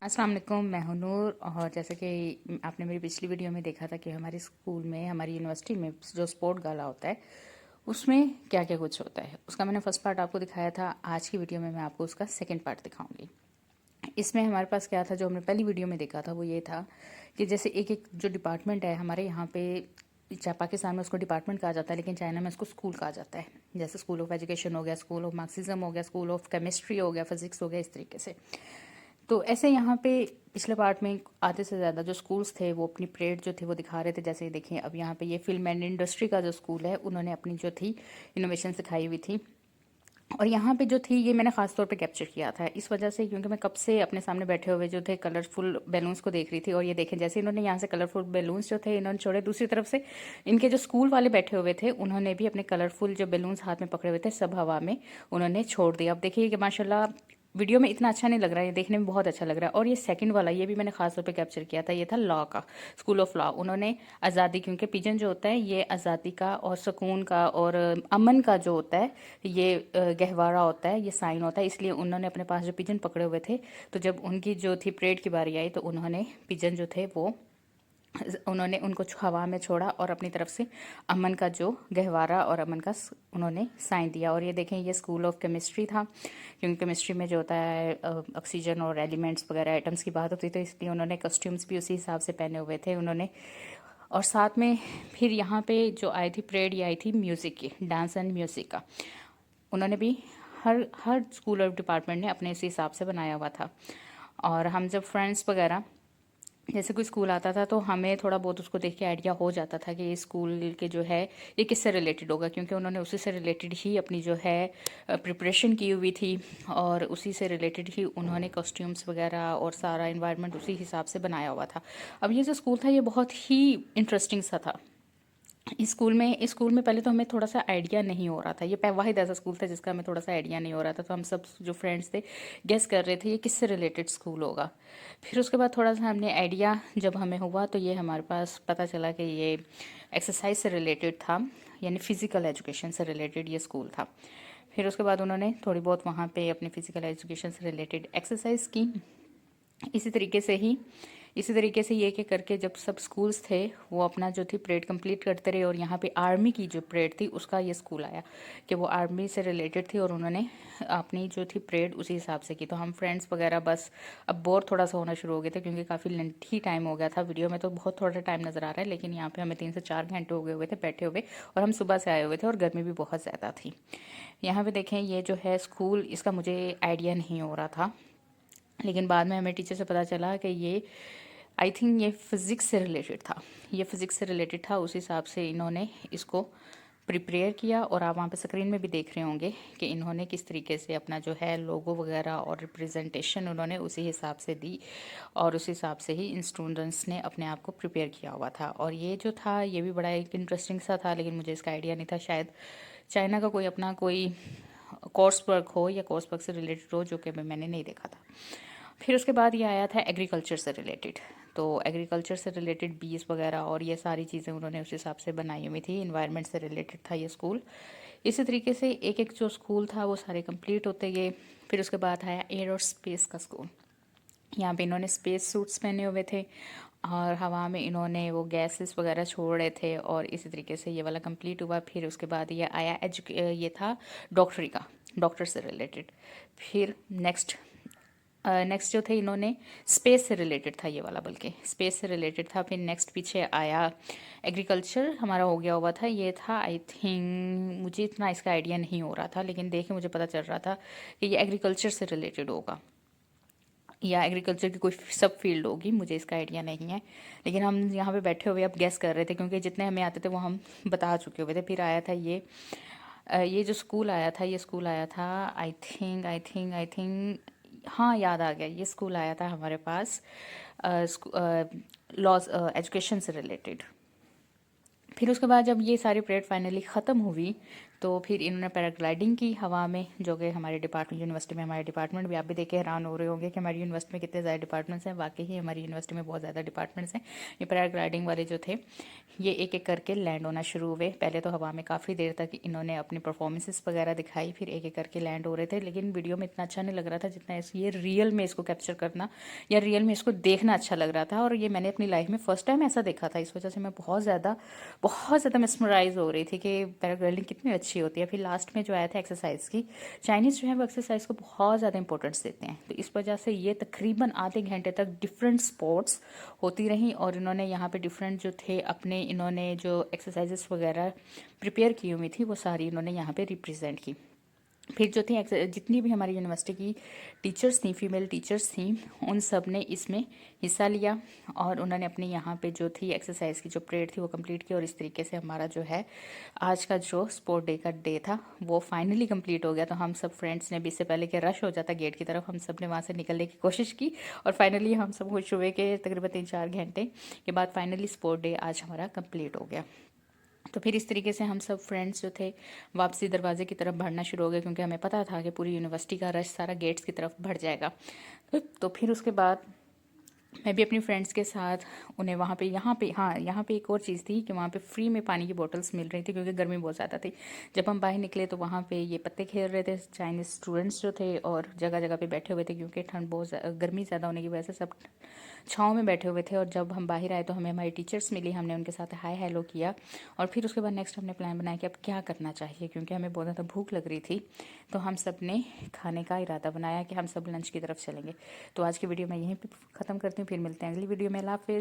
अस्सलाम वालेकुम, मैं हूं नूर। और जैसे कि आपने मेरी पिछली वीडियो में देखा था कि हमारे स्कूल में, हमारी यूनिवर्सिटी में जो स्पोर्ट गाला होता है उसमें क्या क्या कुछ होता है, उसका मैंने फर्स्ट पार्ट आपको दिखाया था। आज की वीडियो में मैं आपको उसका सेकंड पार्ट दिखाऊंगी। इसमें हमारे पास क्या था, जो हमने पहली वीडियो में देखा था वो ये था कि जैसे एक एक जो डिपार्टमेंट है हमारे यहाँ पे, चाहे पाकिस्तान में उसको डिपार्टमेंट कहा जाता है लेकिन चाइना में उसको स्कूल कहा जाता है। जैसे स्कूल ऑफ एजुकेशन हो गया, स्कूल ऑफ मार्क्सिज्म हो गया, स्कूल ऑफ केमिस्ट्री हो गया, फिजिक्स हो गया, इस तरीके से। तो ऐसे यहाँ पे पिछले पार्ट में आधे से ज़्यादा जो स्कूल्स थे वो अपनी परेड जो थे वो दिखा रहे थे। जैसे देखें, अब यहाँ पे ये फिल्म एंड इंडस्ट्री का जो स्कूल है, उन्होंने अपनी जो थी इनोवेशन सिखाई हुई थी। और यहाँ पे जो थी ये मैंने खास तौर पे कैप्चर किया था इस वजह से क्योंकि मैं कब से अपने सामने बैठे हुए जो थे कलरफुल बैलून्स को देख रही थी। और ये देखें, जैसे इन्होंने यहाँ से कलरफुल बैलून्स जो थे इन्होंने छोड़े, दूसरी तरफ से इनके जो स्कूल वाले बैठे हुए थे उन्होंने भी अपने कलरफुल जो बैलून्स हाथ में पकड़े हुए थे सब हवा में उन्होंने छोड़ दिया। अब देखिए कि माशाल्लाह वीडियो में इतना अच्छा नहीं लग रहा है, ये देखने में बहुत अच्छा लग रहा है। और ये सेकंड वाला, ये भी मैंने खास तौर पे कैप्चर किया था, ये था लॉ का, स्कूल ऑफ लॉ। उन्होंने आज़ादी, क्योंकि पिजन जो होता है ये आज़ादी का और सुकून का और अमन का जो होता है, ये गहवारा होता है, ये साइन होता है, इसलिए उन्होंने अपने पास जो पिजन पकड़े हुए थे, तो जब उनकी जो थी परेड की बारी आई तो उन्होंने पिजन जो थे वो उन्होंने उनको हवा में छोड़ा और अपनी तरफ से अमन का जो गहवारा और अमन का उन्होंने साइन दिया। और ये देखें, ये स्कूल ऑफ केमिस्ट्री था, क्योंकि केमिस्ट्री में जो होता है ऑक्सीजन और एलिमेंट्स वगैरह आइटम्स की बात होती है, तो इसलिए उन्होंने कस्ट्यूम्स भी उसी हिसाब से पहने हुए थे उन्होंने। और साथ में फिर यहाँ पे जो आई थी परेड, ये आई थी म्यूज़िक की, डांस एंड म्यूज़िक का। उन्होंने भी हर हर स्कूल और डिपार्टमेंट ने अपने इसी हिसाब से बनाया हुआ था। और हम जब फ्रेंड्स वगैरह जैसे कोई स्कूल आता था तो हमें थोड़ा बहुत उसको देख के आइडिया हो जाता था कि ये स्कूल के जो है ये किससे रिलेटेड होगा, क्योंकि उन्होंने उसी से रिलेटेड ही अपनी जो है प्रिपरेशन की हुई थी और उसी से रिलेटेड ही उन्होंने कॉस्ट्यूम्स वगैरह और सारा इन्वायरमेंट उसी हिसाब से बनाया हुआ था। अब ये जो स्कूल था ये बहुत ही इंटरेस्टिंग सा था। इस स्कूल में पहले तो हमें थोड़ा सा आइडिया नहीं हो रहा था, ये वाहिद ऐसा स्कूल था जिसका हमें थोड़ा सा आइडिया नहीं हो रहा था, तो हम सब जो फ्रेंड्स थे गेस कर रहे थे ये किससे रिलेटेड स्कूल होगा। फिर उसके बाद थोड़ा सा हमने आइडिया जब हमें हुआ तो ये हमारे पास पता चला कि ये एक्सरसाइज से रिलेटेड था, यानी फ़िज़िकल एजुकेशन से रिलेटेड ये स्कूल था। फिर उसके बाद उन्होंने थोड़ी बहुत वहाँ पे अपनी फ़िज़िकल एजुकेशन से रिलेटेड एक्सरसाइज की। इसी तरीके से ही इसी तरीके से ये कि करके जब सब स्कूल्स थे वो अपना जो थी परेड कंप्लीट करते रहे। और यहाँ पे आर्मी की जो परेड थी उसका ये स्कूल आया कि वो आर्मी से रिलेटेड थी और उन्होंने अपनी जो थी परेड उसी हिसाब से की। तो हम फ्रेंड्स वगैरह बस अब बोर थोड़ा सा होना शुरू हो गए थे, क्योंकि काफ़ी लेंथी टाइम हो गया था। वीडियो में तो बहुत थोड़ा टाइम नज़र आ रहा है लेकिन यहाँ पे हमें 3 से 4 घंटे हो गए हुए थे बैठे हुए, और हम सुबह से आए हुए थे और गर्मी भी बहुत ज़्यादा थी। यहाँ पे देखें, ये जो है स्कूल, इसका मुझे आइडिया नहीं हो रहा था, लेकिन बाद में हमें टीचर से पता चला कि ये आई थिंक ये फ़िज़िक्स से रिलेटेड था। ये फ़िज़िक्स से रिलेटेड था, उस हिसाब से इन्होंने इसको प्रिपेयर किया। और आप वहाँ पे स्क्रीन में भी देख रहे होंगे कि इन्होंने किस तरीके से अपना जो है लोगो वगैरह और रिप्रेजेंटेशन उन्होंने उसी हिसाब से दी, और उस हिसाब से ही इन स्टूडेंट्स ने अपने आप को प्रिपेयर किया हुआ था। और ये जो था ये भी बड़ा एक इंटरेस्टिंग सा था, लेकिन मुझे इसका आइडिया नहीं था। शायद चाइना का कोई अपना कोई कोर्स वर्क हो या कोर्स वर्क से रिलेटेड हो, जो कि मैंने नहीं देखा था। फिर उसके बाद ये आया था एग्रीकल्चर से रिलेटेड। तो एग्रीकल्चर से रिलेटेड बीज वगैरह और ये सारी चीज़ें उन्होंने उस हिसाब से बनाई हुई थी। इन्वायरमेंट से रिलेटेड था ये स्कूल। इसी तरीके से एक एक जो स्कूल था वो सारे कंप्लीट होते गए। फिर उसके बाद आया एयर और स्पेस का स्कूल। यहाँ पे इन्होंने स्पेस सूट्स पहने हुए थे और हवा में इन्होंने वो गैसेस वगैरह छोड़ रहे थे, और इसी तरीके से ये वाला कंप्लीट हुआ। फिर उसके बाद ये आया ये था डॉक्टरी का, डॉक्टर से रिलेटेड। फिर नेक्स्ट जो थे इन्होंने स्पेस से रिलेटेड था ये वाला, बल्कि स्पेस से रिलेटेड था। फिर नेक्स्ट पीछे आया एग्रीकल्चर, हमारा हो गया हुआ था। ये था आई थिंक, मुझे इतना इसका आइडिया नहीं हो रहा था, लेकिन देखे मुझे पता चल रहा था कि ये एग्रीकल्चर से रिलेटेड होगा या एग्रीकल्चर की कोई सब फील्ड होगी, मुझे इसका आइडिया नहीं है। लेकिन हम यहाँ पे बैठे हुए अब गेस कर रहे थे, क्योंकि जितने हमें आते थे वो हम बता चुके हुए थे। फिर आया था ये जो स्कूल आया था, ये स्कूल आया था आई थिंक हाँ याद आ गया, ये स्कूल आया था हमारे पास लॉज एजुकेशन से रिलेटेड। फिर उसके बाद जब ये सारी परेड फाइनली ख़त्म हुई तो फिर इन्होंने पैराग्लाइडिंग की हवा में, जो कि हमारे डिपार्टमेंट, यूनिवर्सिटी में हमारे डिपार्टमेंट भी, आप भी देख के हैरान हो रहे होंगे कि हमारी यूनिवर्सिटी में कितने ज़्यादा डिपार्टमेंट्स हैं। वाकई ही हमारी यूनिवर्सिटी में बहुत ज़्यादा डिपार्टमेंट्स हैं। ये पैराग्लाइडिंग वाले जो थे ये एक एक करके लैंड होना शुरू हुए। पहले तो हवा में काफ़ी देर तक इन्होंने अपनी परफॉर्मेंसेस वगैरह दिखाई, फिर एक एक करके लैंड हो रहे थे, लेकिन वीडियो में इतना अच्छा नहीं लग रहा था जितना ये रियल में इसको कैप्चर करना या रियल में इसको देखना अच्छा लग रहा था। और ये मैंने अपनी लाइफ में फर्स्ट टाइम ऐसा देखा था, इस वजह से मैं बहुत ज़्यादा मिसमराइज हो रही थी कि पैराग्लाइडिंग कितनी अच्छी होती है। फिर लास्ट में जो आया था एक्सरसाइज की, चाइनीज़ जो है वो एक्सरसाइज को बहुत ज़्यादा इंपॉर्टेंस देते हैं, तो इस वजह से ये तकरीबन आधे घंटे तक डिफरेंट स्पोर्ट्स होती रहीं। और इन्होंने यहाँ पे डिफरेंट जो थे अपने, इन्होंने जो एक्सरसाइजेस वगैरह प्रिपेयर की हुई थी वो सारी इन्होंने यहाँ पे रिप्रेजेंट की। फिर जो थी जितनी भी हमारी यूनिवर्सिटी की टीचर्स थी, फीमेल टीचर्स थी, उन सब ने इसमें हिस्सा लिया और उन्होंने अपनी यहाँ पे जो थी एक्सरसाइज की जो परेड थी वो कंप्लीट की। और इस तरीके से हमारा जो है आज का जो स्पोर्ट डे का डे था वो फाइनली कंप्लीट हो गया। तो हम सब फ्रेंड्स ने भी, इससे पहले कि रश हो जाता गेट की तरफ, हम सब ने वहाँ से निकलने की कोशिश की और फाइनली हम सब खुश हुए कि तकरीबन 3-4 घंटे के बाद फाइनली स्पोर्ट डे आज हमारा कंप्लीट हो गया। तो फिर इस तरीके से हम सब फ्रेंड्स जो थे वापसी दरवाजे की तरफ बढ़ना शुरू हो गए, क्योंकि हमें पता था कि पूरी यूनिवर्सिटी का रश सारा गेट्स की तरफ बढ़ जाएगा। तो फिर उसके बाद मैं भी अपनी फ्रेंड्स के साथ उन्हें वहाँ पे, यहाँ पे एक और चीज़ थी कि वहाँ पे फ्री में पानी की बोतल्स मिल रही थी, क्योंकि गर्मी बहुत ज़्यादा थी। जब हम बाहर निकले तो वहाँ पे ये पत्ते खेल रहे थे चाइनीज़ स्टूडेंट्स जो थे, और जगह जगह पे बैठे हुए थे, क्योंकि ठंड गर्मी ज़्यादा होने की वजह से सब छाँव में बैठे हुए थे। और जब हम बाहर आए तो हमें हमारी टीचर्स मिली, हमने उनके साथ हाय हेलो किया और फिर उसके बाद नेक्स्ट हमने प्लान बनाया कि अब क्या करना चाहिए, क्योंकि हमें बहुत ज़्यादा भूख लग रही थी। तो हम सब ने खाने का इरादा बनाया कि हम सब लंच की तरफ चलेंगे। तो आज की वीडियो मैं यहीं पे ख़त्म करती हूँ, फिर मिलते हैं अगली वीडियो में। अल्लाह हाफ़िज़।